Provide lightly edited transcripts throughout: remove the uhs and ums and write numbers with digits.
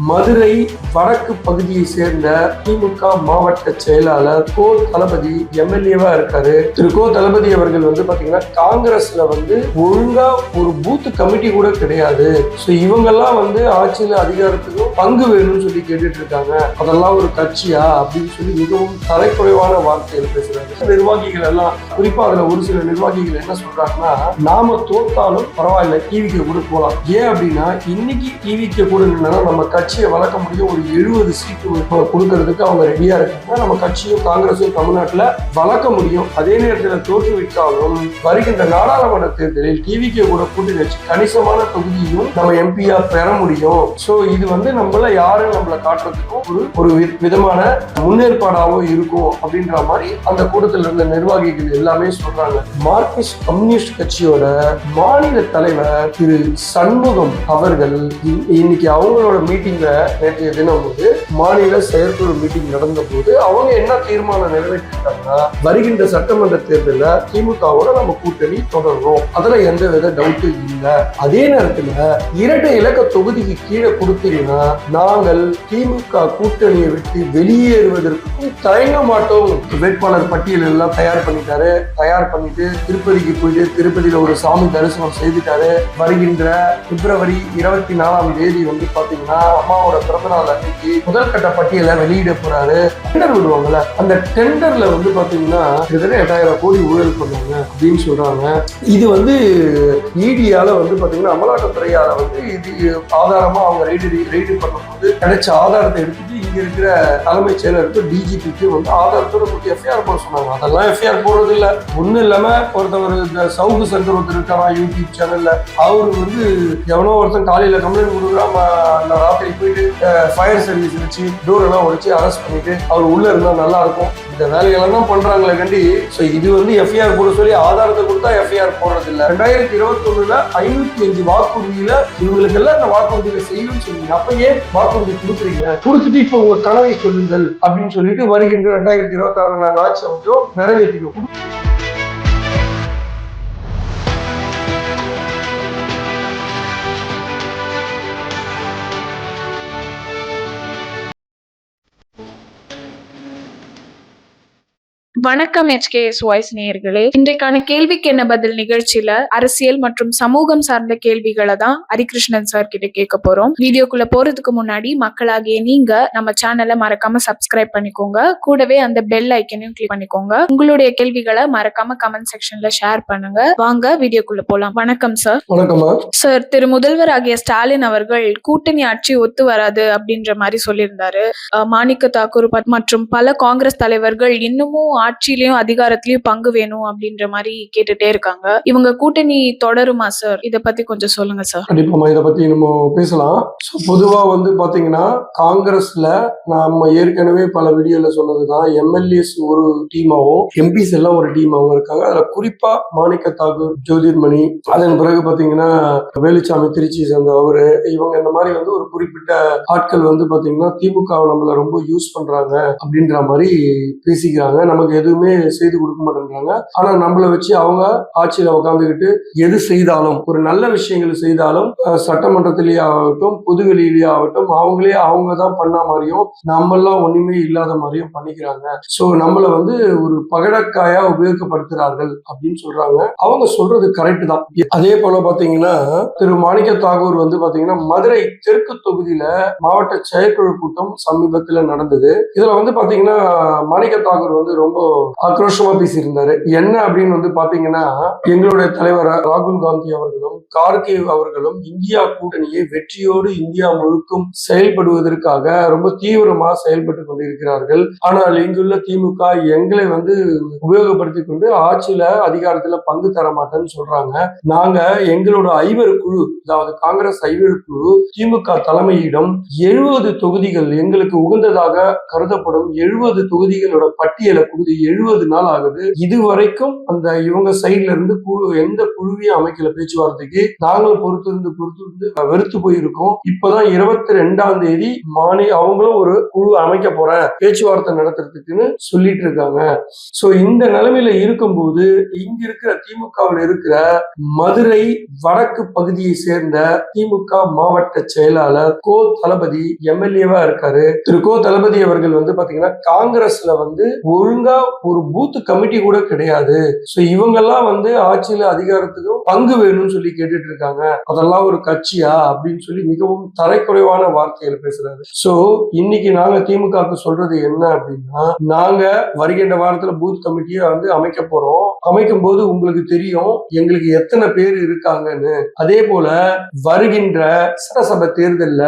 மதுரை வடக்கு பகுதியை சேர்ந்த திமுக மாவட்ட செயலாளர் கோ தளபதி எம்எல்ஏவா இருக்காரு. திரு கோ தளபதி அவர்கள் பாத்தீங்கன்னா காங்கிரஸ்ல ஒழுங்கா ஒரு பூத் கமிட்டி கூட கிடையாது. இவங்கெல்லாம் ஆட்சியில அதிகாரத்துக்கும் பங்கு வேணும்னு சொல்லி கேட்டுட்டு இருக்காங்க. அதெல்லாம் ஒரு கட்சியா அப்படின்னு சொல்லி மிகவும் தலைக்குறைவான வார்த்தைகள் பேசுறாங்க. நிர்வாகிகள் எல்லாம் குறிப்பா அதுல ஒரு சில நிர்வாகிகள் என்ன சொல்றாங்கன்னா, நாம தோத்தாலும் பரவாயில்ல டிவிக்கு கூட போலாம். ஏன் அப்படின்னா இன்னைக்கு டிவிக்கு கூட நம்ம கட்சியை வளர்க்க முடியும். ஒரு 70 சீட்டு கொடுக்கறதுக்கு அவங்க ரெடியா இருக்காங்க. நம்ம கட்சியும் காங்கிரஸும் தமிழ்நாட்டுல வளர்க்க முடியும். அதே நேரத்தில் தோற்றுவிட்டாலும் வருகின்ற நாடாளுமன்ற தேர்தலில் டிவிக்கு கூட கூட்டி வச்சு கணிசமான தொகுதியும் நம்ம எம்பியா பெற முடியும். சோ இது நம்மள யாரும் நம்மள காட்டுறதுக்கும் ஒரு விதமான முன்னேற்பாடாகவும் இருக்கும் அப்படின்ற மாதிரி அந்த கூட்டத்தில் இருந்த நிர்வாகிகள் எல்லாமே சொல்றாங்க. மார்க்சிஸ்ட் கம்யூனிஸ்ட் கட்சியோட மாநில தலைவர் திரு சண்முகம் அவர்கள் இன்னைக்கு அவங்களோட மீட்டிங்ல நேற்றைய தினம் மாநில செயற்குழு மீட்டிங் நடந்த போது அவங்க என்ன தீர்மானம் நிறைவேற்றிட்டாங்கன்னா, வருகின்ற சட்டமன்ற தேர்தலில் திமுகவோட நம்ம கூட்டணி தொடரணும். அதுல எந்த வித டவுட்டும் இல்லை. அதே நேரத்துல இரட்டை இலக்க தொகுதிக்கு கீழே கொடுத்தீங்கன்னா நாங்கள் திமுக கூட்டணியை விட்டு வெளியேறுவதற்கும் தயங்க மாட்டோம். வேட்பாளர் பட்டியல் எல்லாம் தயார் பண்ணிட்டு திருப்பதிக்கு போயிட்டு திருப்பதியில ஒரு சாமி தரிசனம் செய்துட்டாரு. வருகின்ற பிப்ரவரி 24ஆம் தேதி பாத்தீங்கன்னா அம்மாவோட பிறந்தநாள் அன்னைக்கு முதல் கட்ட பட்டியலை வெளியிட போறாரு. டெண்டர் விடுவாங்கல்ல, அந்த டெண்டர்ல பாத்தீங்கன்னா கிட்டத்தட்ட 8000 கோடி ஊழல் பண்ணாங்க அப்படின்னு சொல்றாங்க. இது இடியால பாத்தீங்கன்னா அமலாக்கத்துறையால இது ஆதாரமா அவங்க ரைடு பண்ணும்போது கிடைச்ச ஆதாரத்தை எடுத்துட்டு இங்க இருக்கிற தலைமைச் செயலருக்கு டிஜிபிக்கு ஆதாரத்தோட எஃப்ஐஆர் போட சொன்னாங்க. அதெல்லாம் எஃப்ஐஆர் போடுறது இல்ல. ஒண்ணு இல்லாம ஒருத்தவர் இந்த சவுக்கு சங்கர் ஒருத்தர் இருக்காரா யூடியூப் சேனல்ல, அவரு எவனோ ஒருத்தன் காலையில கம்ப்ளைண்ட் கொடுக்குறாம ராத்திரி போயிட்டு ஃபயர் சர்வீஸ் வச்சு டோர் எல்லாம் உடைச்சு அரெஸ்ட் பண்ணிட்டு அவர் உள்ள இருந்தா நல்லா இருக்கும். இந்த வேலையெல்லாம் தான் பண்றாங்களே கண்டி. இது எஃப்ஐஆர் போட சொல்லி ஆதாரத்தை கொடுத்தா எஃப்ஐஆர் போடுறது இல்ல. 2021 505 வாக்குறுதியில இவங்களுக்கு எல்லாம் இந்த வாக்குறுதிகளை செய்யணும்னு சொன்னீங்க. அப்ப ஏன் வாக்குறுதி கொடுக்குறீங்க? கொடுத்துட்டு இப்ப உங்க கனவை சொல்லுங்கள் அப்படின்னு சொல்லிட்டு வருகின்ற 2026 ஆட்சி அமைச்சோம் நிறைவேற்றிக்கும். வணக்கம் HKS வாய்ஸ் நேயர்களே. இன்றைக்கான கேள்விக்கு என்ன பதில் நிகழ்ச்சியில அரசியல் மற்றும் சமூகம் சார்ந்த கேள்விகளை தான் ஹரிகிருஷ்ணன் சார் கிட்ட கேட்க போறோம். வீடியோக்குள்ள போறதுக்கு முன்னாடி மக்களாகிய நீங்க நம்ம சேனலை மறக்காம சப்ஸ்கிரைப் பண்ணிக்கோங்க. கூடவே அந்த பெல் ஐக்கனையும் கிளிக் பண்ணிக்கோங்க. உங்களுடைய கேள்விகளை மறக்காம கமெண்ட் செக்ஷன்ல ஷேர் பண்ணுங்க. வாங்க வீடியோக்குள்ள போலாம். வணக்கம் சார். வணக்கம் சார். திரு முதல்வர் ஆகிய ஸ்டாலின் அவர்கள் கூட்டணி ஆட்சி ஒத்து வராது அப்படின்ற மாதிரி சொல்லியிருந்தாரு. மாணிக்க தாக்கூர் மற்றும் பல காங்கிரஸ் தலைவர்கள் இன்னமும் ஆட்சியிலயும் அதிகாரத்திலயும் பங்கு வேணும் அப்படின்ற மாதிரி கேட்டுட்டே இருக்காங்க. இவங்க கூட்டணி தொடருமா சார்? இத பத்தி கொஞ்சம் சொல்லுங்க சார். கண்டிப்பா இத பத்தி நம்ம பேசலாம். பொதுவா பாத்தீங்கன்னா காங்கிரஸ்ல நம்ம ஏற்கனவே பல வீடியோல சொன்னதுதான், எம்எல்ஏஸ் ஒரு டீமாவும் எம்பிஸ் எல்லாம் ஒரு டீமாவும் இருக்காங்க. அதுல குறிப்பா மாணிக்க தாக்கூர், ஜோதிர்மணி, அதன் பிறகு பாத்தீங்கன்னா வேலுச்சாமி திருச்சி சேர்ந்த அவரு, இவங்க இந்த மாதிரி ஒரு குறிப்பிட்ட ஆட்கள் பாத்தீங்கன்னா திமுக நம்மள ரொம்ப யூஸ் பண்றாங்க அப்படின்ற மாதிரி பேசிக்கிறாங்க. நமக்கு எதுவுமே செய்து கொடுக்க மாட்டேங்கிறாங்க. ஆனா நம்மள வச்சு அவங்க ஆட்சியில உட்காந்துக்கிட்டு எது செய்தாலும், ஒரு நல்ல விஷயங்கள் செய்தாலும் சட்டமன்றத்திலேயே ஆகட்டும் பொதுவெளியிலேயே ஆகட்டும் அவங்க தான் பண்ண மாதிரியும் நம்மெல்லாம் ஒண்ணுமே இல்லாத மாதிரியும் பண்ணிக்கிறாங்க. சோ நம்மள ஒரு பகடக்காயா உபயோகப்படுத்துறார்கள் அப்படின்னு சொல்றாங்க. அவங்க சொல்றது கரெக்ட் தான். அதே போல பாத்தீங்கன்னா திரு மாணிக்க தாக்கூர் பாத்தீங்கன்னா மதுரை தெற்கு தொகுதியில மாவட்ட செயற்குழு கூட்டம் சமீபத்துல நடந்தது. இதுல பாத்தீங்கன்னா மாணிக்க தாக்கூர் ரொம்ப ஆக்ரோஷமா பேசியிருந்தாரு. என்ன அப்படின்னு பாத்தீங்கன்னா, எங்களுடைய தலைவர் ராகுல் காந்தி அவர்களும் கார்கே அவர்களும் இந்தியா கூட்டணியை வெற்றியோடு இந்தியா முழுக்கும் செயல்படுவதற்காக ரொம்ப தீவிரமா செயல்பட்டு கொண்டிருக்கிறார்கள். ஆனால் இங்குள்ள திமுக எங்களை உபயோகப்படுத்திக் கொண்டு ஆட்சியில அதிகாரத்துல பங்கு தர மாட்டேன்னு சொல்றாங்க. நாங்க எங்களோட ஐவர் குழு, அதாவது காங்கிரஸ் ஐவர் குழு திமுக தலைமையிடம் 70 தொகுதிகள் எங்களுக்கு உகந்ததாக கருதப்படும் 70 தொகுதிகளோட பட்டியலை கொடுத்து 70 நாள் ஆகுது. இதுவரைக்கும் அந்த இவங்க சைட்ல இருந்து எந்த குழுவையும் அமைக்கல பேச்சுவார்த்தைக்கு. நாங்களும் பொறுத்திருந்து வெறுத்து போயிருக்கோம். இப்பதான் 22ஆம் தேதி அவங்களும் ஒரு குழு அமைக்க போறேன் பேச்சுவார்த்தை நடத்துறதுக்குன்னு சொல்லிட்டு இருக்காங்க. சோ இந்த நிலைமையில இருக்கும்போது இங்க இருக்கிற திமுகவில் இருக்கிற மதுரை வடக்கு பகுதியை சேர்ந்த திமுக மாவட்ட செயலாளர் கோ தளபதி எம்எல்ஏவா இருக்காரு. திரு கோ தளபதி அவர்கள் வந்து பாத்தீங்கன்னா காங்கிரஸ்ல வந்து ஒழுங்கா ஒரு பூத் கமிட்டி கூட கிடையாது. சோ இவங்கெல்லாம் வந்து ஆட்சியில அதிகாரத்துக்கும் பங்கு வேணும்னு சொல்லி கேட்டுட்டு இருக்காங்க. அதெல்லாம் ஒரு கட்சியா அப்படின்னு சொல்லி மிகவும் தரைக்குறைவான வார்த்தைகள் பேசுறாரு. சோ இன்னைக்கு நாங்க திமுகவுக்கு சொல்றது என்ன அப்படின்னா, நாங்க வருகின்ற வாரத்துல பூத் கமிட்டியை வந்து அமைக்க போறோம். அமைக்கும் போது உங்களுக்கு தெரியும் எங்களுக்கு எத்தனை பேர் இருக்காங்கன்னு. அதே போல வருகின்ற சட்டசபை தேர்தல்ல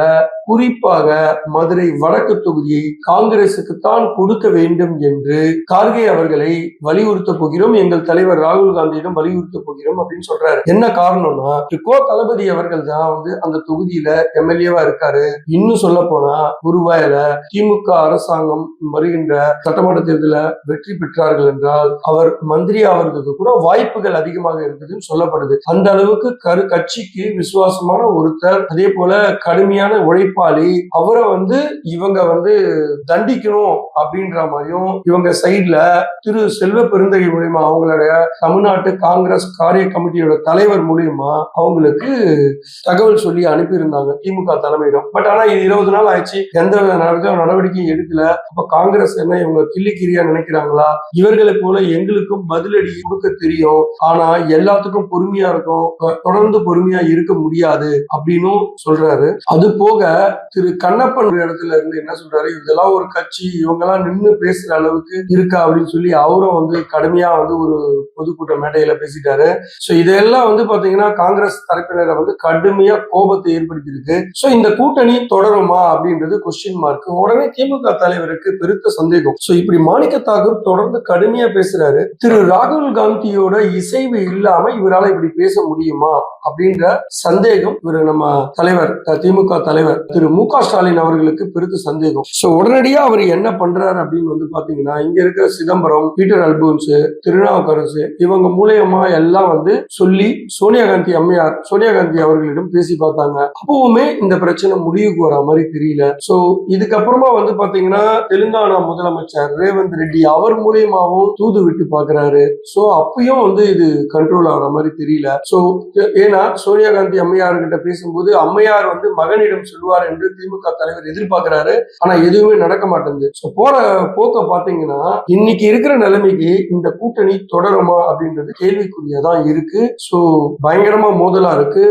குறிப்பாக மதுரை வடக்கு தொகுதியை காங்கிரசுக்கு தான் கொடுக்க வேண்டும் என்று கார்கே அவர்களை வலியுறுத்த போகிறோம். எங்கள் தலைவர் ராகுல் காந்தியிடம் வலியுறுத்த போகிறோம் அப்படின்னு சொல்றாரு. என்ன காரணம்னா, கோ தளபதி அவர்கள் தான் வந்து அந்த தொகுதியில எம்எல்ஏவா இருக்காரு. இன்னும் சொல்ல போனா ஒருவேளை திமுக அரசாங்கம் வருகின்ற சட்டமன்ற தேர்தல வெற்றி பெற்றார்கள் என்றால் அவர் மந்திரி ஆவதற்கு கூட வாய்ப்புகள் அதிகமாக இருக்குதுன்னு சொல்லப்படுது. அந்த அளவுக்கு கட்சிக்கு விசுவாசமான ஒருத்தர், அதே போல கடுமையான உழைப்பாளி. அவரை வந்து இவங்க வந்து தண்டிக்கணும் அப்படின்ற மாதிரியும் இவங்க சைட்ல திரு செல்வ பெருந்தகை மூலியமா அவங்களுடைய தமிழ்நாட்டு காங்கிரஸ் காரிய கமிட்டியோட தலைவர் மூலியமா அவங்களுக்கு தகவல் சொல்லி அனுப்பியிருந்தாங்க திமுக தலைமையிடம். பட் ஆனா இது 20 நாள் ஆயிடுச்சு, எந்த நடவடிக்கையும் எடுக்கல. அப்ப காங்கிரஸ் என்ன இவங்க கிள்ளிக்கிரியா நினைக்கிறாங்களா? இவர்களை போல எங்களுக்கும் பதிலடி கொடுக்க தெரியும், ஆனா எல்லாத்துக்கும் பொறுமையா இருக்கும், தொடர்ந்து பொறுமையா இருக்க முடியாது அப்படின்னு சொல்றாரு. அது போக திரு கண்ணப்பன் இடத்துல இருந்து என்ன சொல்றாரு, இதெல்லாம் ஒரு கட்சி, இவங்க எல்லாம் நின்று பேசுற அளவுக்கு இருக்கா அப்படின்னு சொல்லி அவரும் வந்து கடுமையா வந்து ஒரு பொதுக்கூட்ட மேடையில பேசிட்டாரு. சோ இதெல்லாம் வந்து பாத்தீங்கன்னா காங்கிரஸ் தரப்பினரை வந்து கடுமையா கோபத்தை ஏற்படுத்தி இருக்கு. சோ இந்த கூட்டணி தொடருமா அப்படின்றது கொஸ்டின் மார்க். உடனே திமுக தலைவருக்கு பெருத்த சந்தேகம். சோ இப்படி மாணிக்க தாக்கூர் தொடர்ந்து கடுமையா பேசுறாரு. திரு ராகுல் காந்தியோட இசைவு இல்லாம இவரால இப்படி பேச முடியுமா அப்படின்ற சந்தேகம் இவர் நம்ம தலைவர் திமுக தலைவர் திரு மு.க. ஸ்டாலின் அவர்களுக்கு பெருத்த சந்தேகம். சோ உடனடியா அவர் என்ன பண்றாரு அப்படின்னு வந்து பாத்தீங்கன்னா, இங்க இருக்கிற சிதம்பரம், பீட்டர் அல்போன்ஸ், திருநாவுக்கரசு இவங்க மூலியமா எல்லாம் வந்து சொல்லி சோனியா காந்தி அவர்களிடம் பேசி பார்த்தாங்க. அப்பவுமே இந்த பிரச்சனை முடிவுக்கு வர மாதிரி தெரியல. சோ இதுக்கப்புறமா வந்து பாத்தீங்கன்னா தெலுங்கானா முதலமைச்சர் ரேவந்த் ரெட்டி அவர் மூலியமாவும் தூது விட்டு பாக்குறாரு. சோ அப்பயும் வந்து இது கண்ட்ரோல் ஆகிற மாதிரி தெரியல. சோ ஏன்னா சோனியா காந்தி அம்மையார் கிட்ட பேசும்போது அம்மையார் வந்து மகனிடம் சொல்லுவார் என்று திமுக தலைவர் எதிர்பார்க்கிறாரு. ஆனா எதுவுமே நடக்க மாட்டேங்குது. சோ போற போக்க பாத்தீங்கன்னா இன்னைக்கு இருக்கிற நிலைமைக்கு இந்த கூட்டணி தொடருமா அப்படின்றது கேள்விக்குரியதான் இருக்கு. சோ பயங்கரமா மோதலா இருக்கு.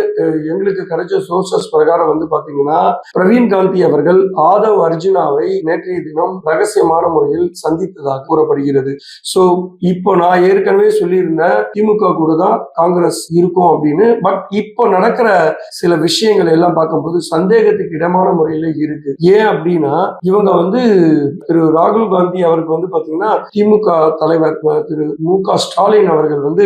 எங்களுக்கு கிடைச்ச சோர்சஸ் பிரகாரம் வந்து பாத்தீங்கன்னா பிரவீன் காந்தி அவர்கள் ஆதவ் அர்ஜுனாவை நேற்றைய தினம் ரகசியமான முறையில் சந்தித்ததாக கூறப்படுகிறது. சோ இப்போ நான் ஏற்கனவே சொல்லியிருந்தேன் திமுக கூட தான் காங்கிரஸ் இருக்கும் அப்படின்னு. பட் இப்போ நடக்கிற சில விஷயங்கள் எல்லாம் பார்க்கும்போது சந்தேகத்துக்கு இடமான முறையில இருக்கு. ஏன் அப்படின்னா இவங்க வந்து திரு ராகுல் காந்தி அவருக்கு வந்து பாத்தீங்கன்னா திமுக தலைவர் திரு மு.க. ஸ்டாலின் அவர்கள் வந்து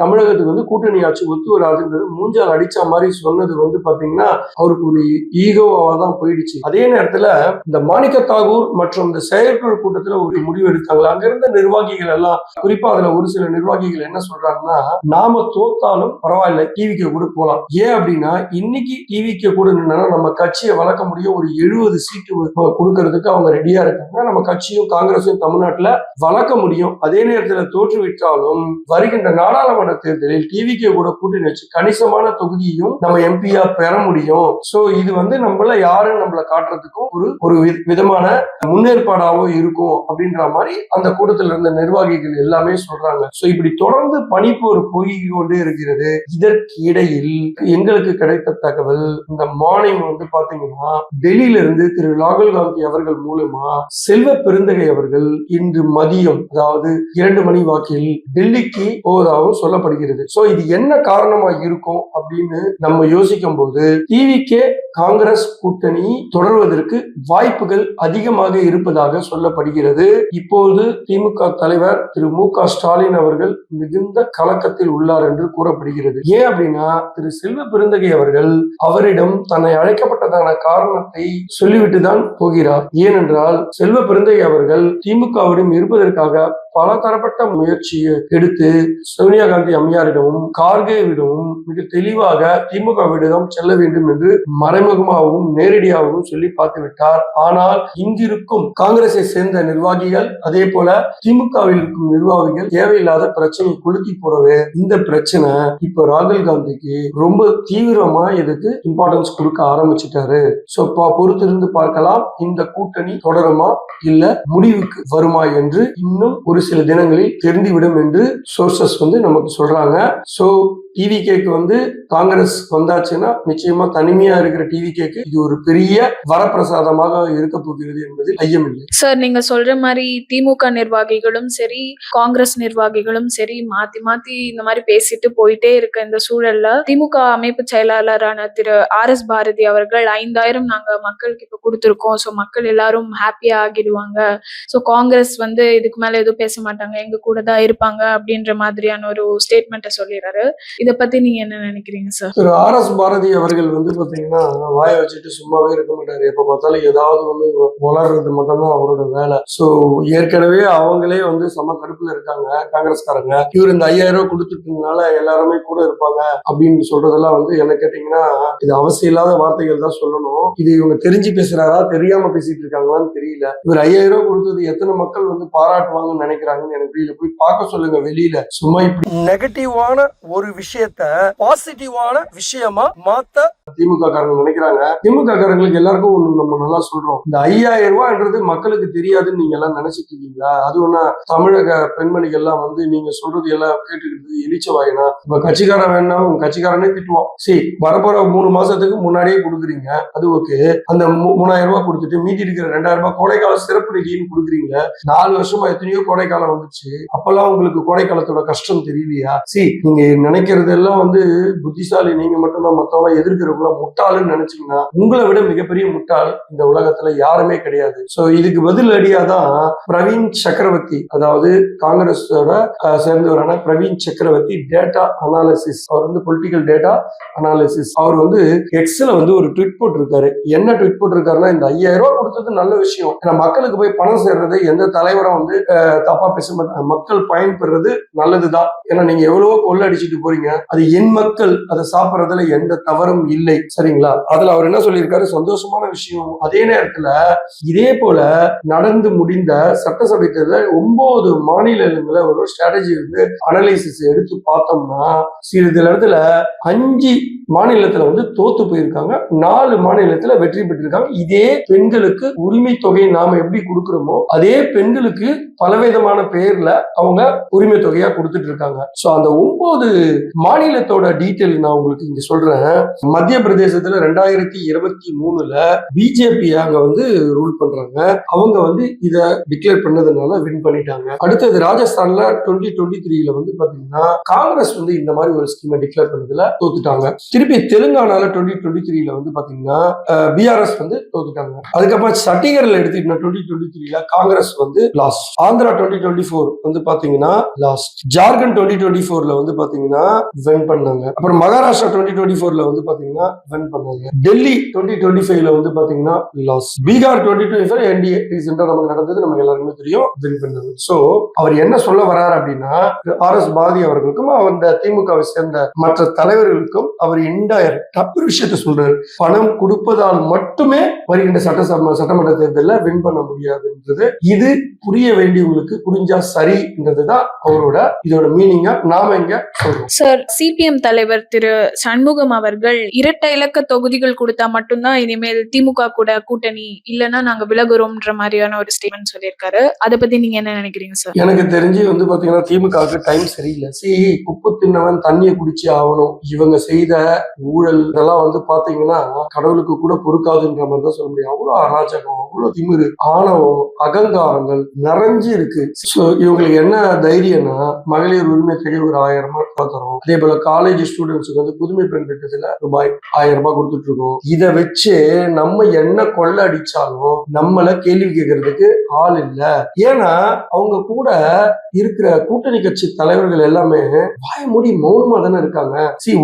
தமிழகத்துக்கு வந்து கூட்டணி ஆட்சி ஒத்து வராதுன்றது மூஞ்சால் அடிச்ச மாதிரி சொன்னது வந்து பாத்தீங்கன்னா அவருக்கு ஒரு ஈகோவா தான் போயிடுச்சு. அதே நேரத்துல இந்த மாணிக்க தாக்கூர் மற்றும் இந்த செயற்குழு கூட்டத்துல ஒரு முடிவு எடுத்தாங்களா, அங்க இருந்த நிர்வாகிகள் எல்லாம், குறிப்பா அதுல ஒரு சில நிர்வாகிகள் என்ன சொல்றாங்கன்னா, நாம தோத்தாலும் பரவாயில்ல டிவிக்கு கூட போலாம். ஏன் அப்படின்னா இன்னைக்கு டிவிக்கு கூட நின்னா நம்ம கட்சியை வளர்க்க முடியும், ஒரு 70 சீட்டு கொடுக்கறதுக்கு அவங்க ரெடியா இருக்காங்க. நம்ம கட்சியும் காங்கிரஸும் தமிழ்நாட்டுல வளர்க்க முடியும். அதே நேரத்துல தோற்றுவிட்டாலும் வருகின்ற நாடாளுமன்ற தேர்தலில் டிவிக்கு கூட கூட்டணி வச்சு கணிசமான தொகுதியும் நம்ம எம்பியா பெற முடியும். சோ இது வந்து நம்மள யாருன்னு நம்மள காட்டுறதுக்கும் ஒரு விதமான முன்னேற்பாடாகவும் இருக்கும் அப்படின்ற மாதிரி அந்த கூட்டத்தில் இருந்த நிர்வாகிகள் எல்லாமே சொல்றாங்க. சோ இப்படி தொடர்ந்து பனிப்போர் போய் கொண்டே இருக்கிறது. இதற்கு இடையில் எங்களுக்கு கிடைத்த தகவல், இந்த மார்னிங் வந்து பாத்தீங்கன்னா டெல்லியில இருந்து திரு ராகுல் காந்தி அவர்கள் மூலமா செல்வ பெருந்தகை அவர்கள் இன்று மதியம், அதாவது 2 மணி வாக்கில் டெல்லிக்கு போவதாகவும் சொல்லப்படுகிறது. சோ இது என்ன காரணமா இருக்கும் அப்படின்னு நம்ம யோசிக்கும் போது டிவிகே காங்கிரஸ் கூட்டணி தொடர்வதற்கு வாய்ப்புகள் அதிகமாக இருப்பதாக சொல்லப்படுகிறது. இப்போது திமுக தலைவர் திரு மு.க. ஸ்டாலின் அவர்கள் மிகுந்த கலக்கத்தில் உள்ளார் என்று கூறப்படுகிறது. ஏன் அப்படின்னா திரு செல்வ பெருந்தகை அவர்கள் அவரிடம் தன்னை அழைக்கப்பட்டதான காரணத்தை சொல்லிவிட்டு தான் போகிறார். ஏனென்றால் செல்வ பெருந்தகை அவர்கள் திமுகவிடம் இருப்பதற்காக பல தரப்பட்ட முயற்சியை எடுத்து சோனியா காந்தி அம்மையாரிடமும் கார்கேவிடமும் மிக தெளிவாக திமுகவிடம் செல்ல வேண்டும் என்று மறைமுகமாகவும் நேரடியாகவும் சொல்லி பார்த்து விட்டார். ஆனால் இங்கிருக்கும் காங்கிரஸை சேர்ந்த நிர்வாகிகள் அதே போல திமுகவில் இருக்கும் நிர்வாகிகள் தேவையில்லாத பிரச்சனை கொளுத்தி போறவே இந்த பிரச்சனை இப்ப ராகுல் காந்திக்கு ரொம்ப தீவிரமா இதுக்கு இம்பார்ட்டன்ஸ் கொடுக்க ஆரம்பிச்சுட்டாரு. சோ பொறுத்திருந்து பார்க்கலாம், இந்த கூட்டணி தொடருமா இல்ல முடிவுக்கு வருமா என்று இன்னும் ஒரு சில தினங்களில் தெரிந்துவிடும் என்று சோர்சஸ் நமக்கு சொல்றாங்க. சோ டிவிகேக்கு காங்கிரஸ் வந்தாச்சுன்னா நிச்சயமா தனிமையா இருக்கிற டிவிகேக்கு இது ஒரு பெரிய வரப்பிரசாதமாக இருக்க போகிறது என்பதில் ஐயமில்லை. சார், நீங்க சொல்ற மாதிரி திமுக நிர்வாகிகளும் சரி காங்கிரஸ் நிர்வாகிகளும் சரி மாத்தி மாத்தி இந்த மாதிரி பேசிட்டு போயிட்டே இருக்க இந்த சூழல்ல திமுக அமைப்பு செயலாளரான திரு RS பாரதி அவர்கள் 5000 நாங்க மக்களுக்கு இப்ப கொடுத்திருக்கோம், சோ மக்கள் எல்லாரும் ஹாப்பியா ஆகிடுவாங்க, சோ காங்கிரஸ் இதுக்கு மேல எதுவும் பேச மாட்டாங்க, எங்க கூட தான் இருப்பாங்க அப்படின்ற மாதிரியான ஒரு ஸ்டேட்மெண்ட்டை சொல்லிடுறாரு. இத பத்தி நீங்க என்ன நினைக்கிறீங்க சார்? திரு RS பாரதி அவர்கள் பாத்தீங்கன்னா வாய வச்சுட்டு சும்மாவே இருக்க மாட்டாரு. எப்ப பார்த்தாலும் ஏதாவது வளர்றது மட்டும்தான் அவரோட வேலை. சோ ஏற்கனவே அவங்களே சம கடுப்புல இருக்காங்க காங்கிரஸ்காரங்க. இவர் இந்த 5000 ரூபாய் கொடுத்துட்டதுனால எல்லாருமே கூட இருப்பாங்க அப்படின்னு சொல்றதெல்லாம் என்ன கேட்டீங்கன்னா இது அவசியம் இல்லாத வார்த்தைகள் தான் சொல்லணும். இது இவங்க தெரிஞ்சு பேசுறாரா தெரியாம பேசிட்டு இருக்காங்களான்னு தெரியல. இவர் 5000 ரூபாய் கொடுத்தது எத்தனை மக்கள் பாராட்டுவாங்கன்னு நினைக்கிறாங்கன்னு எனக்கு தெரியல. போய் பார்க்க சொல்லுங்க வெளியில. சும்மா இப்படி நெகட்டிவான ஒரு விஷயத்த பாசிட்டிவான விஷயமா மாத்த திமுக காரங்க நினைக்கிறாங்க. திமுக காரங்களுக்கு எல்லாருக்கும் ஒண்ணு நம்ம நல்லா சொல்றோம், இந்த 5000 ரூபாய்ன்றது மக்களுக்கு தெரியாதுன்னு நீங்க எல்லாம் நினைச்சிட்டு இருக்கீங்களா? அது ஒண்ணா தமிழக பெண்மணிகள் எல்லாம் நீங்க சொல்றது எல்லாம் கேட்டுக்கிட்டு எலிச்ச வாயினா இப்ப கட்சிக்காரன் வேணா உங்க கட்சிக்காரனே திட்டுவான். சரி, வரப்போற 3 மாசத்துக்கு முன்னாடியே கொடுக்குறீங்க, அது ஓகே. அந்த 3000 ரூபாய் கொடுத்துட்டு மீதி இருக்கிற 2000 ரூபாய் கோடைக்கால சிறப்பு நிதின்னு கொடுக்குறீங்க. 4 வருஷமா எத்தனையோ கோடைக்காலம் வந்துச்சு, அப்பெல்லாம் உங்களுக்கு கோடைக்காலத்தோட கஷ்டம் தெரியலையா? சரி, நீங்க நினைக்கிறது எல்லாம் புத்திசாலி நீங்க மட்டும்தான், மத்தவங்க எதிர்க்கிறவங்கள முட்டாளுன்னு நினைச்சீங்கன்னா உங்களை விட மிகப்பெரிய முட்டாள் இந்த உலகத்துல யாருமே கிடையாது. சோ இதுக்கு பதில் அடியாதான் பிரவீன் சக்கரவர்த்தி, அதாவது காங்கிரஸோட சேர்ந்தவரான பிரவீன் சக்கரவர்த்தி டேட்டா அனாலிசிஸ், அவர் பொலிட்டிக்கல் டேட்டா அனாலிசிஸ், அவர் எக்ஸ்ல ஒரு ட்வீட் போட்டிருக்காரு. என்ன ட்வீட் போட்டிருக்காருன்னா, இந்த 5000 ரூபாய் கொடுத்தது நல்ல விஷயம், ஏன்னா மக்களுக்கு போய் பணம் சேர்றது எந்த தலைவரும் தப்பா பேச மாட்டாங்க, மக்கள் பயன்பெறது நல்லதுதான். ஏன்னா நீங்க எவ்வளவோ கொள்ள அடிச்சுட்டு போறீங்க, அது என் மக்கள் அதை சாப்பிடறதுல எந்த தவறும் இல்லை, சரிங்களா? அதுல அவர் என்ன சொல்லியிருக்காரு, சந்தோஷமான விஷயம். அதே நேரத்துல இதே போல நடந்து முடிந்த சட்டசபை தேர்தல் 9 மாநிலங்கள ஒரு ஸ்ட்ராட்டஜி அனலைசிஸ் எடுத்து பார்த்தோம்னா சிறிது இடத்துல 5 மாநிலத்துல தோத்து போயிருக்காங்க, 4 மாநிலத்துல வெற்றி பெற்றிருக்காங்க. இதே பெண்களுக்கு உரிமை தொகையை நாம எப்படி கொடுக்கிறோமோ அதே பெண்களுக்கு பலவிதமான பெயர்ல அவங்க உரிமை தொகையா கொடுத்துட்டு இருக்காங்க. சோ அந்த 9 மாநிலத்தோட டீட்டெயில் நான் உங்களுக்கு இங்க சொல்றேன். மத்திய பிரதேசத்துல 2023ல பிஜேபி அங்க ரூல் பண்றாங்க. அவங்க இத டிக்ளேர் பண்ணதுனால வின் பண்ணிட்டாங்க. அடுத்தது ராஜஸ்தான்ல 2023ல பாத்தீங்கன்னா காங்கிரஸ் இந்த மாதிரி ஒரு ஸ்கீமை டிக்ளேர் பண்ணதுல தோத்துட்டாங்க. திருப்பி தெலுங்கானால 2023ல பாத்தீங்கன்னா பிஆர்எஸ் தோத்துட்டாங்க. அதுக்கப்புறம் சண்டிகர்ல எடுத்துக்கிட்டோம் 2023ல காங்கிரஸ் லாஸ்ட். ஆந்திரா 2024 பாத்தீங்கன்னா லாஸ்ட். ஜார்க்கண்ட் 2024ல பாத்தீங்கன்னா வின் பண்ணாங்க. அப்புறம் மகாராஷ்டிரா 2024ல பாத்தீங்கன்னா வின் பண்ணாங்க. டெல்லி 2025ல பாத்தீங்கன்னா லாஸ்ட். பீகார் 2025 என்டிஏ ரீசெண்டா நமக்கு நடந்தது நம்ம எல்லாருக்குமே தெரியும், வின் பண்ணாங்க. சோ அவர் என்ன சொல்ல வர்றாரு அப்படின்னா, RS பாரதி அவர்களுக்கும் அந்த திமுகவை சேர்ந்த மற்ற தலைவர்களுக்கும் அவர் இன்டைரக்டா ஒரு விஷயத்த சொல்றாரு, பணம் கொடுப்பதால் மட்டுமே வருகின்ற சட்டமன்ற தேர்தலில் வின் பண்ண முடியாதுன்றது. இது புரிய வேண்டியவங்களுக்கு புரிஞ்சா சரின்றதுதான் அவரோட இதோட மீனிங்கா நாம இங்க சொல்றோம். சார், சிபிஎம் தலைவர் திரு சண்முகம் அவர்கள் இரட்டை இலக்க தொகுதிகள் கொடுத்தா மட்டும்தான் இனிமேல் திமுக கூட கூட்டணி, இல்லைன்னா நாங்க விலகுறோம்ன்ற மாதிரியான ஒரு ஸ்டேட்மெண்ட் சொல்லியிருக்காரு. அதை பத்தி நீங்க என்ன நினைக்கிறீங்க சார்? எனக்கு தெரிஞ்சு பாத்தீங்கன்னா திமுகவுக்கு டைம் சரியில்லை. உப்பு தின்னவன் தண்ணியை குடிச்சு ஆகணும். இவங்க செய்த ஊழல் இதெல்லாம் பாத்தீங்கன்னா கடவுளுக்கு கூட பொறுக்காதுன்ற மாதிரி தான் சொல்ல முடியும். அவ்வளவு அராஜகம், அவ்வளவு திமிரு, ஆணவம், அகங்காரங்கள் நிறைஞ்சு இருக்கு. இவங்களுக்கு என்ன தைரியம்னா, மகளிர் உரிமை தொகை ஒரு 1000 ரூபாய் தரும், அதே போல காலேஜ் ஸ்டூடெண்ட்ஸுக்கு வந்து புதுமை பெண் திட்டத்துல ரூபாய் 1000 கொடுத்துட்டு இருக்கோம். இதை வச்சு நம்ம என்ன கொள்ள அடிச்சாலும் நம்மள கேள்வி கேட்கறதுக்கு ஆள் இல்ல. ஏன்னா அவங்க கூட இருக்கிற கூட்டணி கட்சி தலைவர்கள் எல்லாமே வாய மூடி மௌனமா தானே இருக்காங்க.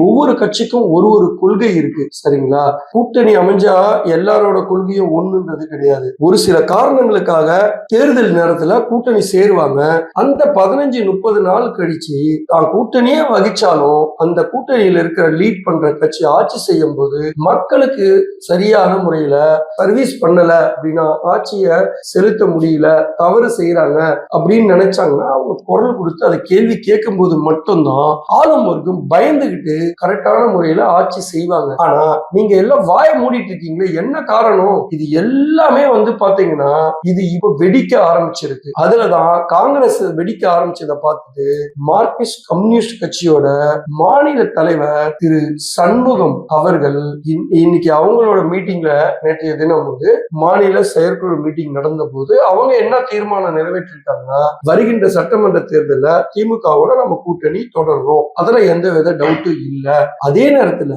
ஒவ்வொரு கட்சிக்கும் ஒரு கொள்கை இருக்கு, சரிங்களா? கூட்டணி அமைஞ்சா எல்லாரோட கொள்கையும் ஒண்ணுன்றது கிடையாது. ஒரு சில காரணங்களுக்காக தேர்தல் நேரத்துல கூட்டணி சேருவாங்க. அந்த 15-30 நாள் கழிச்சு தான் கூட்டணியே வகிச்சாலும் அந்த கூட்டணியில இருக்கிற லீட் பண்ற கட்சி ஆட்சி செய்யும் போது மக்களுக்கு சரியான முறையில சர்வீஸ் பண்ணல அப்படின்னா, ஆட்சியை செலுத்த முடியல, தவறு செய்யறாங்க அப்படின்னு நினைச்சாங்கன்னா அவங்க குரல் கொடுத்து அதை கேள்வி கேட்கும் போது மட்டும்தான் ஆளும் வர்க்கம் பயந்துகிட்டு கரெக்டான முறையில ஆட்சி செய்வாங்க. ஆனா நீங்க எல்லாம் வாய மூடிட்டு இருக்கீங்களே, என்ன காரணம்? இது எல்லாமே வந்து பாத்தீங்கன்னா இது இப்ப வெடிக்க ஆரம்பிச்சிருக்கு. அதுலதான் காங்கிரஸ் வெடிக்க ஆரம்பிச்சதை பார்த்துட்டு மார்க்சிஸ்ட் கம்யூனிஸ்ட் கட்சியோட மாநில தலைவர் திரு சண்முகம் அவர்கள் இன்னைக்கு அவங்களோட மீட்டிங்ல நேற்றைய தினம் வந்து மாநில செயற்குழு மீட்டிங் நடந்த போது அவங்க என்ன தீர்மானம் நிறைவேற்றிருக்காங்கன்னா, வருகின்ற சட்டமன்ற தேர்தலில் திமுகவோட நம்ம கூட்டணி தொடர்றோம், அதுல எந்த வித டவுட்டும் இல்ல. அதே நேரத்துல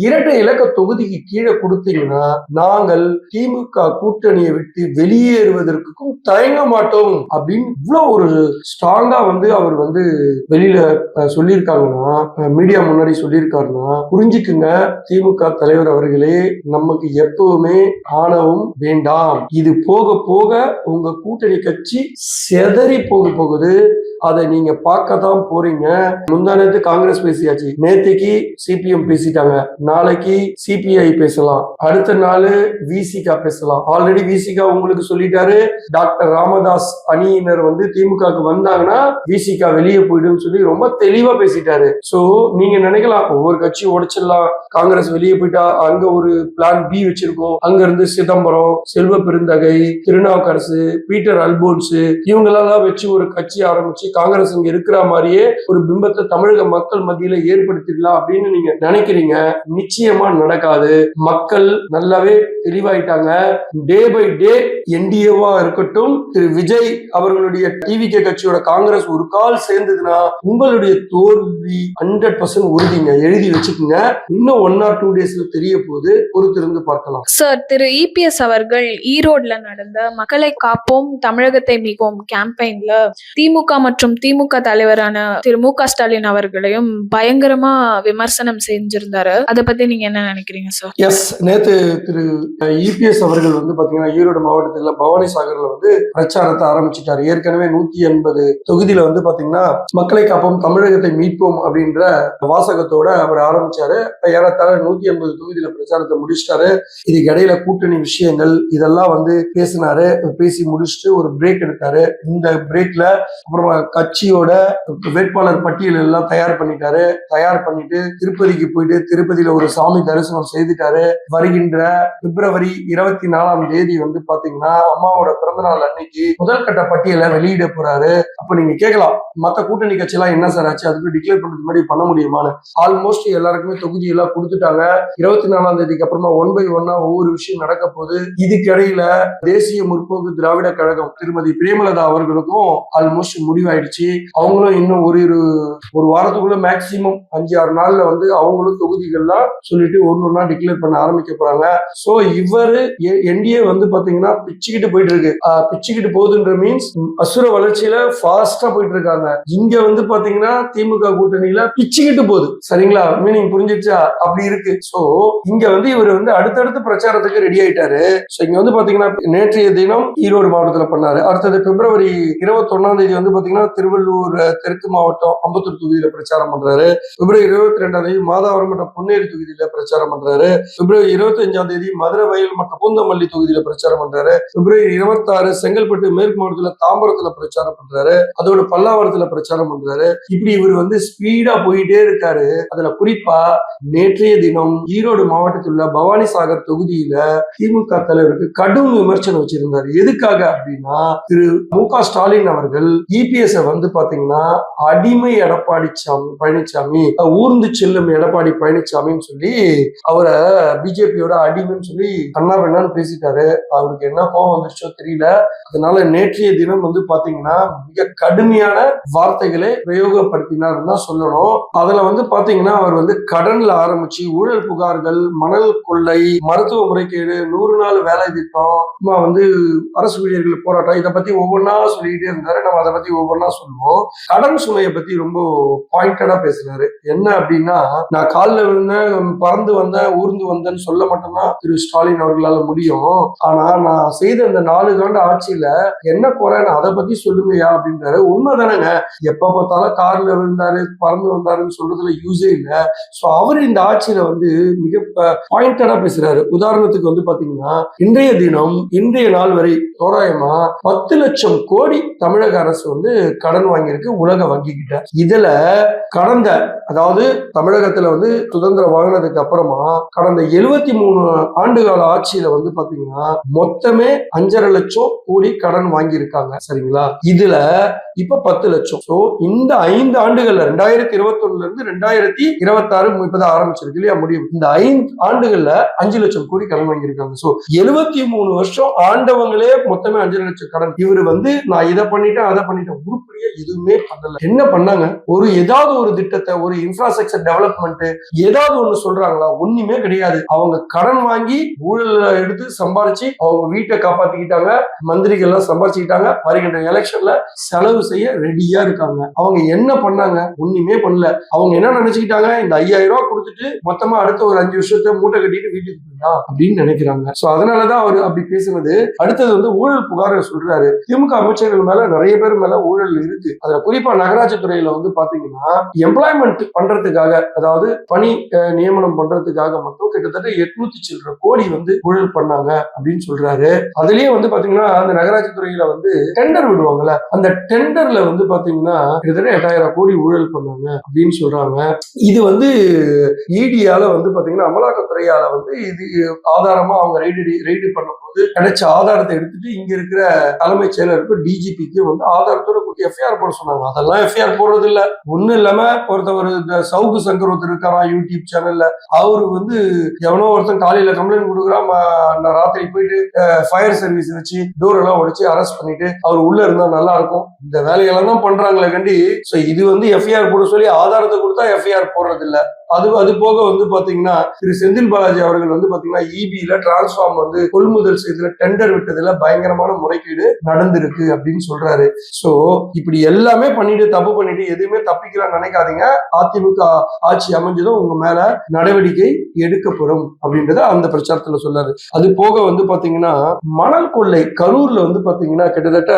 2 இலக்க தொகுதிக்கு கீழே கொடுத்தீங்கன்னா நாங்கள் திமுக கூட்டணியை விட்டு வெளியேறுவதற்கும் தயங்க மாட்டோம் அப்படின்னு இவ்வளவு ஒரு ஸ்ட்ராங்கா வந்து அவர் வந்து வெளியில சொல்லியிருக்காங்கன்னா, மீடியா முன்னாடி சொல்லியிருக்காருன்னா புரிஞ்சுக்குங்க, திமுக தலைவர் அவர்களே, நமக்கு எப்பவுமே ஆணவம் வேண்டாம். இது போக போக உங்க கூட்டணி கட்சி செதறி போகுது. அதை நீங்க பார்க்கத்தான் போறீங்க. முந்தானத்து காங்கிரஸ் பேசியாச்சு, நேற்றுக்கு சிபிஎம் பேசிட்டாங்க, நாளைக்கு சிபிஐ பேசலாம், அடுத்த நாள் விசிகா பேசலாம். ஆல்ரெடி விசிகா உங்களுக்கு சொல்லிட்டாரு, டாக்டர் ராமதாஸ் அணியினர் வந்து திமுகவுக்கு வந்தாங்கன்னா விசிகா வெளியே போயிடும் சொல்லி ரொம்ப தெளிவா பேசிட்டாரு. சோ நீங்க நினைக்கலாம் ஒவ்வொரு கட்சி உடைச்சிடலாம், காங்கிரஸ் வெளியே போயிட்டா அங்க ஒரு பிளான் பி வச்சிருக்கோம், அங்க இருந்து சிதம்பரம், செல்வ பெருந்தகை, திருநாவுக்கரசு, பீட்டர் அல்போன்ஸ் இவங்களெல்லாம் வச்சு ஒரு கட்சி ஆரம்பிச்சு காங்கிரஸ் இங்க இருக்கிற மாதிரியே ஒரு பிம்பத்தை தமிழக மக்கள் மத்தியில ஏற்படுத்திடலாம் அப்படின்னு நீங்க நினைக்கிறீங்க. நிச்சயமா நடக்காது. மக்கள் நல்லாவே தெளிவாயிட்டாங்க. டே பை டே என்டிஏவா இருக்கட்டும், திரு விஜய் அவர்களுடைய டிவிகே கட்சியோட காங்கிரஸ் ஒரு கால் சேர்ந்ததுன்னா உங்களுடைய தோல்வி 100% உறுதிங்க. எழுதி வச்சுக்கோங்க. இன்னும் 1 or 2 டேஸ்ல தெரிய போது, பொறுத்திருந்து பார்க்கலாம். சார், திரு இபிஎஸ் அவர்கள் ஈரோட்ல நடந்த மக்களை காப்போம் தமிழகத்தை மீட்போம் கேம்பெயின்ல திமுக மற்றும் திமுக தலைவரான திரு மு க ஸ்டாலின் அவர்களையும் பயங்கரமா விமர்சனம் செஞ்சிருந்தாரு. அதை பத்தி நீங்க என்ன நினைக்கிறீங்க சார்? எஸ், நேத்து திரு இபிஎஸ் அவர்கள் வந்து பாத்தீங்கன்னா ஈரோடு மாவட்டத்துல பவானி சாகர்ல வந்து பிரச்சாரத்தை ஆரம்பிச்சிட்டாரு. ஏற்கனவே 180 தொகுதியில வந்து பாத்தீங்கன்னா மக்களை காப்போம் தமிழகத்தை மீட்போம் அப்படின்ற வாசகத்தோட அவர் ஆரம்பிச்சாரு. ஏறத்தாழ 180 தொகுதியில பிரச்சாரத்தை முடிச்சிட்டாரு. இதுக்கு இடையில கூட்டணி விஷயங்கள் இதெல்லாம் வந்து பேசினாரு. பேசி முடிச்சுட்டு ஒரு பிரேக் எடுத்தாரு. இந்த பிரேக்ல அப்புறமா கட்சியோட வேட்பாளர் பட்டியல் எல்லாம் தயார் பண்ணிட்டாரு. தயார் பண்ணிட்டு திருப்பதிக்கு போயிட்டு திருப்பதியில ஒரு சாமி தரிசனம் செய்துட்டாரு. வருகின்ற பிப்ரவரி 24ஆம் தேதி வந்து பாத்தீங்கன்னா அம்மாவோட பிறந்தநாள் அன்னைக்கு முதல் கட்ட பட்டியலை வெளியிட போறாரு. அப்ப நீங்க கேட்கலாம், மத்த கூட்டணி கட்சி எல்லாம் என்ன சார் ஆச்சு, அதுக்கு டிக்ளேர் பண்றதுக்கு முன்னாடி பண்ண முடியுமான்னு. ஆல்மோஸ்ட் எல்லாருக்குமே தொகுதி எல்லாம் கொடுத்துட்டாங்க. 24ஆம் தேதிக்கு அப்புறமா 1 by 1 ஒவ்வொரு விஷயம் நடக்க போகுது. இதுக்கு இடையில தேசிய முற்போக்கு திராவிட கழகம் திருமதி பிரேமலதா அவர்களுக்கும் ஆல்மோஸ்ட் முடிவாயிடுச்சு. அவங்களும் இன்னும் ஒரு வாரத்துக்குள்ள மேக்சிமம் 5-6 நாள்ல வந்து அவங்களும் தொகுதிகள்லாம் சொல்லிட்டு ஒன்னொன்னா டிக்ளேர் பண்ண ஆரம்பிக்க போறாங்க. சோ இவரு என்டிஏ வந்து பாத்தீங்கன்னா பிச்சுக்கிட்டு போயிட்டு இருக்கு. பிச்சுக்கிட்டு போகுதுன்ற மீன்ஸ் அசுர வளர்ச்சியில ஃபாஸ்டா போயிட்டு இருக்காங்க. இங்க வந்து பாத்தீங்கன்னா திமுக கூட்டணியில பிச்சுக்கிட்டு போகுது. சரிங்களா? மீனிங் புரிஞ்சிச்சா? அப்படி இருக்கு. சோ இங்க வந்து இவர் வந்து அடுத்தடுத்து பிரச்சாரத்துக்கு ரெடி ஆயிட்டாரு. சோ இங்க வந்து பாத்தீங்கன்னா நேற்றைய தினம் ஈரோடு மாவட்டத்துல பண்ணாரு. அடுத்தது பிப்ரவரி 21ஆம் தேதி வந்து பாத்தீங்கன்னா திருவள்ளூர் தெற்கு மாவட்டம் அம்பத்தூர் தொகுதியில பிரச்சாரம் பண்றாரு. பிப்ரவரி 22ஆம் தேதி மாதாவரம் மற்றும் பொன்னேரி தொகுதியில பிரச்சாரம் பண்றாரு. பிப்ரவரி 25ஆம் தேதி மதுரை வயல் மற்றும் பூந்தமல்லி தொகுதியில பிரச்சாரம் பண்றாரு. பிப்ரவரி 26 செங்கல்பட்டு மேற்கு மாவட்டத்துல தாம்பரத்துல பிரச்சாரம் பண்றாரு. அதோட பல்லாவரத்துல பிரச்சாரம் பண்றாரு. இப்படி இவர் வந்து ஸ்பீடா போயிட்டே இருக்காரு. அதுல குறிப்பா நேற்றைய தினம் ஈரோடு மாவட்டத்தில் உள்ள பவானி சாகர் தொகுதியில திமுக தலைவருக்கு கடும் விமர்சனம் வச்சிருந்தாரு. எதுக்காக அப்படின்னா, திரு மு க ஸ்டாலின் அவர்கள் இபிஎஸ் வந்து பாத்தீங்கன்னா அடிமை எடப்பாடி பழனிசாமி, ஊர்ந்து செல்லும் எடப்பாடி பழனிசாமின்னு சொல்லி அவரை பிஜேபியோட அடிமைன்னு சொல்லி கண்ணா வேணான்னு பேசிட்டாரு. அவருக்கு என்ன கோபம் வந்துருச்சோ தெரியல. அதனால நேற்றைய தினம் வந்து பாத்தீங்கன்னா மிக கடுமையான வார்த்தைகளை பிரயோகப்படுத்தினார் தான் சொல்லணும். அதுல வந்து பாத்தீங்கன்னா அவர் வந்து கடன்ல ஆரம்பிச்சு ஊழல் புகார்கள், மணல் கொள்ளை, மருத்துவ முறைகேடு, 100 நாள் வேலை திட்டம், வந்து அரசு ஊழியர்கள் போராட்டம், இதை பத்தி ஒவ்வொன்னா சொல்லிக்கிட்டே இருந்தாரு. நம்ம அதை பத்தி ஒவ்வொன்னா சொல்லுவோம். கடன் சுமையை பத்தி ரொம்ப பாயிண்டடா பேசினாரு. என்ன அப்படின்னா, நான் காலில் விழுந்தேன், பறந்து வந்தேன், ஊர்ந்து வந்தேன்னு சொல்ல மட்டும்தான் திரு ஸ்டாலின் அவர்களால முடியும். ஆனா நான் செய்த இந்த 4 ஆண்டு ஆட்சியில என்ன குறைன்னு அதை பத்தி சொல்லுங்கயா அப்படின்றாரு. உண்மைதானங்க, எப்ப பார்த்தாலும் கார்ல விழுந்தாரு, பறந்து வந்தாருன்னு சொல்றதுல யூஸே இல்லை. சோ அவர் இந்த ஆட்சியில வந்து மிக பாயிண்டடா பேசுறாரு. உதாரணத்துக்கு வந்து பாத்தீங்கன்னா, இன்றைய தினம், இன்றைய நாள் வரை தோராயமா 10 லட்சம் கோடி தமிழக அரசு வந்து கடன் வாங்கியிருக்கு உலக வங்கி கிட்ட. இதுல கடந்த, அதாவது தமிழகத்துல வந்து சுதந்திரம் வாங்கினதுக்கு அப்புறமா கடந்த 73 ஆண்டுகால ஆட்சியில வந்து பாத்தீங்கன்னா மொத்தமே 5.5 லட்சம் கோடி கடன் வாங்கியிருக்காங்க. சரிங்களா? இதுல இப்ப 10 லட்சம். சோ இந்த 5 ஆண்டுகள்ல 2021 இருந்து 2026 இப்பதான் ஆரம்பிச்சிருக்கு இல்லையா, முடியும். இந்த 5 ஆண்டுகள்ல 5 லட்சம் கோடி கடன் வாங்கியிருக்காங்க. சோ 73 வருஷம் ஆண்டவங்களே மொத்தமே 5 லட்சம் கடன். இவரு வந்து நான் இதை பண்ணிட்டேன், அதை பண்ணிட்டேன், உருப்படியா எதுவுமே பண்ணல. என்ன பண்ணாங்க? ஏதாவது ஒரு திட்டத்தை, ஒரு இன்ஃப்ராஸ்ட்ரக்சர் டெவலப்மெண்ட் ஏதாவது ஒண்ணு சொல்றாங்களா? ஒண்ணுமே கிடையாது. அவங்க கடன் வாங்கி ஊழல் எடுத்து சம்பாரிச்சு அவங்க வீட்டை காப்பாத்திக்கிட்டாங்க, மந்திரிகள் எல்லாம் சம்பாரிச்சுக்கிட்டாங்க, வருகின்ற எலெக்ஷன்ல செலவு செய்ய ரெடியா இருக்காங்க. அவங்க என்ன பண்ணாங்க? ஒண்ணுமே பண்ணல. அவங்க என்ன நினைச்சுக்கிட்டாங்க, இந்த 5000 ரூபாய் கொடுத்துட்டு மொத்தமா அடுத்த ஒரு 5 வருஷத்தை மூட்டை கட்டிட்டு வீட்டுக்கு போயிடலாம் அப்படின்னு நினைக்கிறாங்க. சோ அதனாலதான் அவர் அப்படி பேசுனது. அடுத்தது வந்து ஊழல் புகார் சொல்றாரு. திமுக அமைச்சர்கள் மேல நிறைய பேர் மேல ஊழல் இருக்கு. அதுல குறிப்பா நகராட்சி துறையில வந்து பாத்தீங்கன்னா எம்ப்ளாய்மெண்ட் பண்றதுக்காக, அதாவது பணி நியமனம் பண்றதுக்காக மட்டும் கிட்டத்தட்ட 800 சில்லற கோடி வந்து ஊழல் பண்ணாங்க அப்படின்னு சொல்றாரு. அதுலயே வந்து பாத்தீங்கன்னா அந்த நகராட்சி துறையில வந்து டெண்டர் விடுவாங்கல்ல, அந்த டெண்டர்ல வந்து பாத்தீங்கன்னா கிட்டத்தட்ட 8000 கோடி ஊழல் பண்ணாங்க அப்படின்னு சொல்றாங்க. இது வந்து இடியால வந்து பாத்தீங்கன்னா அமலாக்கத்துறையால வந்து இது ஆதாரமா அவங்க ரைடு பண்ணும்போது கிடைச்ச ஆதாரத்தை எடுத்துட்டு இங்க இருக்கிற தலைமைச் செயலருக்கு, டிஜிபிக்கு வந்து ஆதாரத்தோட கூட்டி எஃப்ஐஆர் போட சொன்னாங்க. அதெல்லாம் எஃப்ஐஆர் போடுறது இல்ல. ஒண்ணும் இல்லாம ஒருத்தவர் இந்த சவுக்கு சங்கர் ஒருத்தர் இருக்காராம் யூடியூப் சேனல்ல, அவரு வந்து எவனோ ஒருத்தன் காலையில கம்ப்ளைண்ட் கொடுக்குறான், நான் ராத்திரி போயிட்டு ஃபயர் சர்வீஸ் வச்சு டோர் எல்லாம் உடைச்சு அரெஸ்ட் பண்ணிட்டு அவர் உள்ள இருந்தா நல்லா இருக்கும். இந்த வேலையெல்லாம் தான் பண்றாங்களே கண்டி. சோ இது வந்து எஃப்ஐஆர் போட சொல்லி ஆதாரத்தை கொடுத்தா எஃப்ஐஆர் போடுறது இல்ல. அது போக வந்து பாத்தீங்கன்னா திரு செந்தில் பாலாஜி அவர்கள் வந்து பாத்தீங்கன்னா இபில டிரான்ஸ்ஃபார்ம் வந்து கொள்முதல் செய்ததுல டெண்டர் விட்டதுல பயங்கரமான முறைகேடு நடந்திருக்கு அப்படின்னு சொல்றாரு. சோ இப்படி எல்லாமே பண்ணிட்டு, தப்பு பண்ணிட்டு எதுவுமே தப்பிக்கலாம்னு நினைக்காதீங்க. அதிமுக ஆட்சி அமைஞ்சதும் உங்க மேல நடவடிக்கை எடுக்கப்படும் அப்படின்றத அந்த பிரச்சாரத்துல சொல்றாரு. அது போக வந்து பாத்தீங்கன்னா மணல் கொள்ளை கரூர்ல வந்து பாத்தீங்கன்னா கிட்டத்தட்ட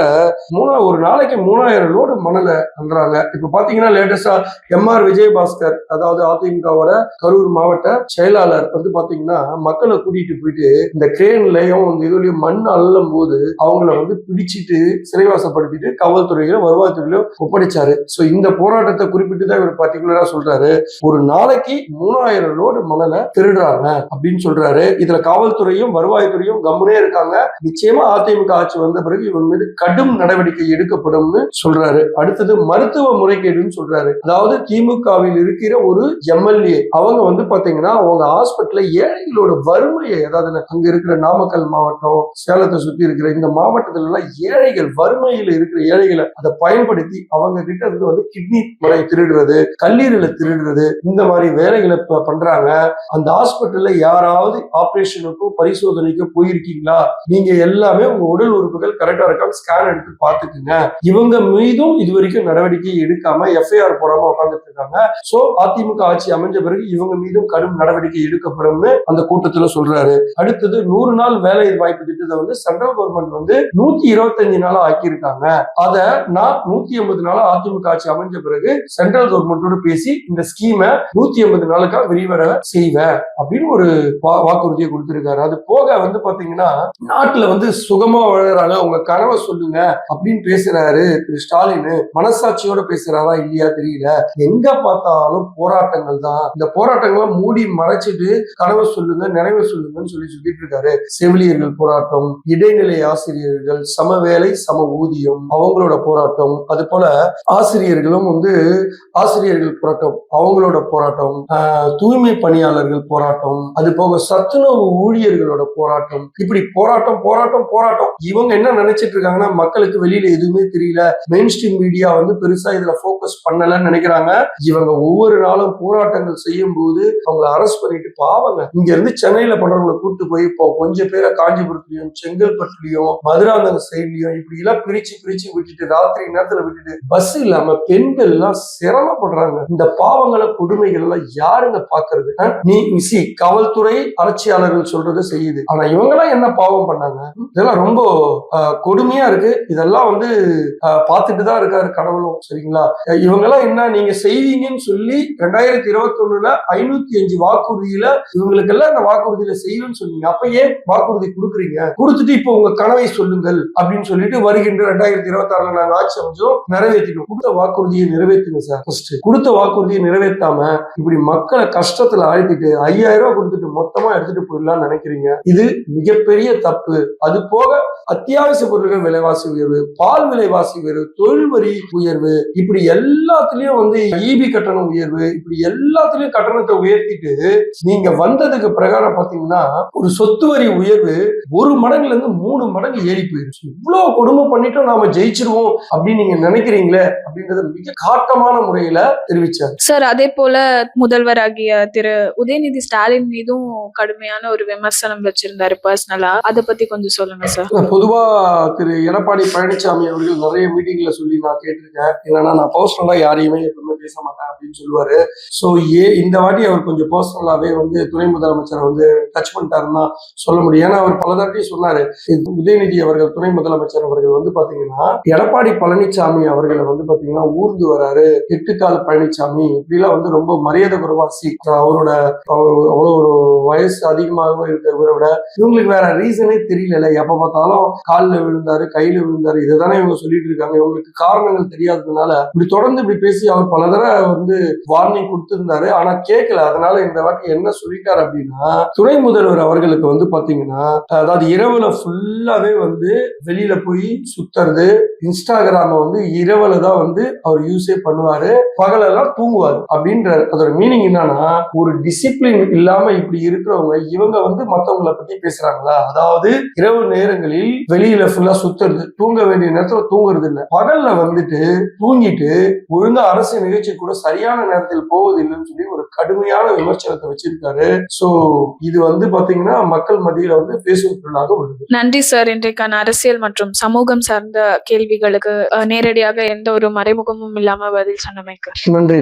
ஒரு நாளைக்கு 3000 லோடு மணலை பண்றாங்க. இப்ப பாத்தீங்கன்னா லேட்டஸ்டா MR விஜயபாஸ்கர், அதாவது அதிமுகவோட கரூர் மாவட்ட செயலாளர் வந்து பாத்தீங்கன்னா மக்களை கூட்டிட்டு போயிட்டு இந்த கிரேன்லயும் இதுலயும் மண் அள்ளும் போது அவங்கள வந்து பிடிச்சிட்டு சிறைவாசப்படுத்திட்டு காவல்துறையில, வருவாய்த்துறையில ஒப்படைச்சாரு. சோ இந்த போராட்டத்தை குறிப்பிட்டு தான் இவர் பர்டிகுலரா சொல்றாரு. ஒரு நாளைக்கு 3000 லோடு மணலை திருடுறாங்க அப்படின்னு சொல்றாரு. இதுல காவல்துறையும் வருவாய்த்துறையும் கம்முனே இருக்காங்க. நிச்சயமா அதிமுக ஆட்சி வந்த பிறகு இவங்க மீது கடும் நடவடிக்கை எடுக்கப்படும் சொல்றாரு. அடுத்தது மருத்துவ முறைகேடுன்னு சொல்றாரு. அதாவது திமுகவில் இருக்கிற ஒரு எம்எல்ஏ அவங்க வந்து பாத்தீங்கன்னா அவங்க ஹாஸ்பிட்டல்ல ஏழைகளோட வறுமையை, அதாவது அங்க இருக்கிற நாமக்கல் மாவட்டம், சேலத்தை சுத்தி இருக்கிற இந்த மாவட்டத்துல எல்லாம் ஏழைகள், வறுமையில இருக்கிற ஏழைகளை அதை பயன்படுத்தி அவங்க கிட்ட இருந்து வந்து கிட்னி முறை திருடுறது, கல்லீரலை திருடுறது, இந்த மாதிரி வேலைகளை பண்றாங்க. அந்த ஹாஸ்பிட்டல்ல யாராவது ஆபரேஷனுக்கும் பரிசோதனைக்கும் போயிருக்கீங்களா? நீங்க எல்லாமே உங்க உடல் உறுப்புகள் கரெக்டா இருக்கான்னு ஸ்கேன் எடுத்து பாத்துக்குங்க. இவங்க மீதும் இதுவரைக்கும் நடவடிக்கை எடுக்காம எஃப்ஐஆர் போடாம உட்கார்ந்துட்டு இருக்காங்க. சோ அதிமுக ஆட்சி அமைஞ்ச பிறகு இவங்க மீதும் கடும் நடவடிக்கை எடுக்கப்படும் அந்த கூட்டத்துல சொல்றாரு. அடுத்தது 100 நாள் வேலை வாய்ப்பு திட்டத்தை வந்து சென்ட்ரல் கவர்மெண்ட் வந்து 125 நாளா ஆக்கியிருக்காங்க. அத நான் 180 நாளா அதிமுக ஆட்சி அமைஞ்ச பிறகு சென்ட்ரல் கவர்மெண்டோட பேசி இந்த ஸ்கீமை 180 நாளுக்கா விரிவர செய்வேன் அப்படின்னு ஒரு வாக்குறுதியை கொடுத்திருக்காரு. அது போக வந்து பாத்தீங்கன்னா நாட்டுல வந்து சுகமா வாழறாங்க, உங்க கனவை சொல்லுங்க அப்படின்னு பேசுறாரு திரு ஸ்டாலின். மனசாட்சியோட பேசுறாரா இல்லையா தெரியல. எங்க பார்த்தாலும் போராட்டங்கள் தான். இந்த போராட்டங்களை மூடி மறைச்சிட்டு கனவு சொல்லுங்க, நினைவு சொல்லுங்கன்னு சொல்லிட்டு இருக்காரு. செவிலியர்கள் போராட்டம், இடைநிலை ஆசிரியர்கள், சம வேலை சம ஊதியம் அவங்களோட போராட்டம், அது போல ஆசிரியர்களும் ஆசிரியர்கள் போராட்டம் அவங்களோட போராட்டம், தூய்மை பணியாளர்கள் போராட்டம், அது போக சத்துணவு ஊழியர்களோட போராட்டம். இப்படி போராட்டம் போராட்டம் போராட்டம். இவங்க என்ன நினைச்சிட்டு இருக்காங்கன்னா, மக்களுக்கு வெளியில எதுவுமே தெரியல, மெயின் ஸ்ட்ரீம் மீடியா பெருசா இதுல போக்கஸ் பண்ணலன்னு நினைக்கிறாங்க. இவங்க ஒவ்வொரு நாளும் போராட்டங்கள் செய்யும் போது அவங்களை அரெஸ்ட் பண்ணிட்டு பாவங்க இங்க இருந்து சென்னையில பண்றவங்களை கூட்டு போய் இப்போ கொஞ்சம் பேரை காஞ்சிபுரத்துலயும் செங்கல்பட்டுலயும் மதுராந்தகம் சைட்லயும் இப்படி எல்லாம் பிரிச்சு பிரிச்சு விட்டுட்டு ராத்திரி நேரத்துல விட்டுட்டு பஸ் இல்லாம பெண்கள் எல்லாம் சிரமப்படுறாங்க. இந்த பாவங்களை கொடுமைகள் எல்லாம் யாருங்க பாக்குறது? காவல்துறை ஆட்சியாளர்கள் சொல்றதை செய்யுது. ஆனா இவங்க எல்லாம் என்ன பாவம் பண்ணாங்க? இதெல்லாம் ரொம்ப கொடுமையா இருக்கு. இதெல்லாம் பார்த்துட்டுதான் இருக்காரு கடவுளும். சரிங்களா? இவங்க எல்லாம் என்ன நீங்க செய்வீங்கன்னு சொல்லி 2021 505 வாக்குறுதியில இவங்களுக்கு எல்லாம் இந்த வாக்குறுதியில செய்வேன்னு சொன்னீங்க. அப்ப ஏன் வாக்குறுதி கொடுக்குறீங்க? கொடுத்துட்டு இப்போ உங்க கனவை சொல்லுங்கள் அப்படின்னு சொல்லிட்டு வருகின்ற 2026 நாங்க ஆட்சி அமைச்சோம் நிறைவேற்றிட்டோம். கொடுத்த வாக்குறுதியை நிறைவேற்றுங்க சார். கொடுத்த வாக்குறுதியை நிறைவேற்றாம இப்படி மக்களை கஷ்டத்துல ஆழ்த்திட்டு 5000 ரூபாய் கொடுத்துட்டு மொத்தமா எடுத்துட்டு போயிடலாம்னு நினைக்கிறீங்க. இது மிகப்பெரிய தப்பு. அது போக அத்தியாவசிய பொருட்கள் விலைவாசி உயர்வு, பால் விலைவாசி உயர்வு, தொழில் வரி உயர்வு, இப்படி எல்லாத்துலயும் ஈபி கட்டணம் உயர்வு, இப்படி எல்லாத்துலயும் கட்டணத்தை உயர்த்திட்டு நீங்க வந்ததுக்கு பிரகாரம் பாத்தீங்கன்னா ஒரு சொத்து வரி உயர்வு 1 மடங்குல இருந்து 3 மடங்கு ஏறி போயிருச்சு. இவ்வளவு கொடுமை பண்ணிட்டோம் நாம ஜெயிச்சிருவோம் அப்படின்னு நீங்க நினைக்கிறீங்களே அப்படின்றத மிக காட்டமான முறையில தெரிவிச்சார் சார். அதே போல முதல்வராகிய திரு உதயநிதி ஸ்டாலின் மீதும் கடுமையான ஒரு விமர்சனம் வச்சிருந்தாரு பர்சனலா. அதை பத்தி கொஞ்சம் சொல்லுங்க சார். பொதுவா திரு எடப்பாடி பழனிசாமி அவர்கள் நிறைய மீட்டிங்ல சொல்லி நான் கேட்டிருக்கேன். என்னன்னா நான் பர்சனலா யாரையுமே எப்பவுமே பேச மாட்டேன் அப்படின்னு சொல்லுவாரு. சோ இந்த வாட்டி அவர் கொஞ்சம் பர்சனலாவே துணை முதலமைச்சரை டச் பண்ணிட்டாருன்னா சொல்ல முடியும். ஏன்னா அவர் பல தாட்டியும் சொன்னாரு. உதயநிதி அவர்கள் துணை முதலமைச்சர் அவர்கள் பாத்தீங்கன்னா எடப்பாடி பழனிசாமி அவர்களை பாத்தீங்கன்னா ஊர்ந்து வராரு, எட்டுக்கால் பழனிசாமி இப்படிலாம் ரொம்ப மரியாதை குறைவாசி. அவ்வளவு ஒரு வயசு அதிகமாக இருக்கிறவரை விட இவங்களுக்கு வேற ரீசனே தெரியல. எப்ப பார்த்தாலும் காலில் விழுந்தாரு, கையில விழுந்தாரு, இதுதானே இவங்க சொல்லிட்டு இருக்காங்க. இவங்களுக்கு காரணங்கள் தெரியாததுனால இப்படி தொடர்ந்து இப்படி பேசி அவர் பல தடவை வார்னிங் கொடுத்திருந்தாரு. ஆனா கேட்கல. அதனால இந்த வாட்டி என்ன சொல்லிட்டாரு அப்படின்னா, துணை முதல்வர் அவர்களுக்கு பாத்தீங்கன்னா அதாவது இரவுல ஃபுல்லாவே வெளியில போய் சுத்துறது, இன்ஸ்டாகிராம இரவுல தான் அவர் யூஸே பண்ணுவாரு, பகலெல்லாம் தூங்குவாரு அப்படின்ற அதோட மீனிங் என்னன்னா, ஒரு டிசிப்ளின் இல்லாம இப்படி இருக்கிறவங்க இவங்க மத்தவங்களை பத்தி பேசுறாங்களா? அதாவது இரவு நேரங்களில் வெளியில ஃபுல்லா சுத்துறது, தூங்க வேண்டிய நேரத்துல தூங்குறது இல்ல, பகல்ல தூங்கிட்டு ஒழுங்கா அரசு நிகழ்ச்சி கூட சரியான நேரத்தில் போவதில்லைன்னு சொல்லி ஒரு கடுமையான விமர்சனத்தை வச்சிருக்காரு. சோ இது பாத்தீங்கன்னா மக்கள் மத்தியில பேசும் பொருளாக உள்ளது. நன்றி சார். இன்றைக்கான அரசியல் மற்றும் சமூகம் சார்ந்த கேள்விகளுக்கு நேரடியாக எந்த ஒரு மறைமுகமும் இல்லாம பதில் சொன்னமைக்கு நன்றி.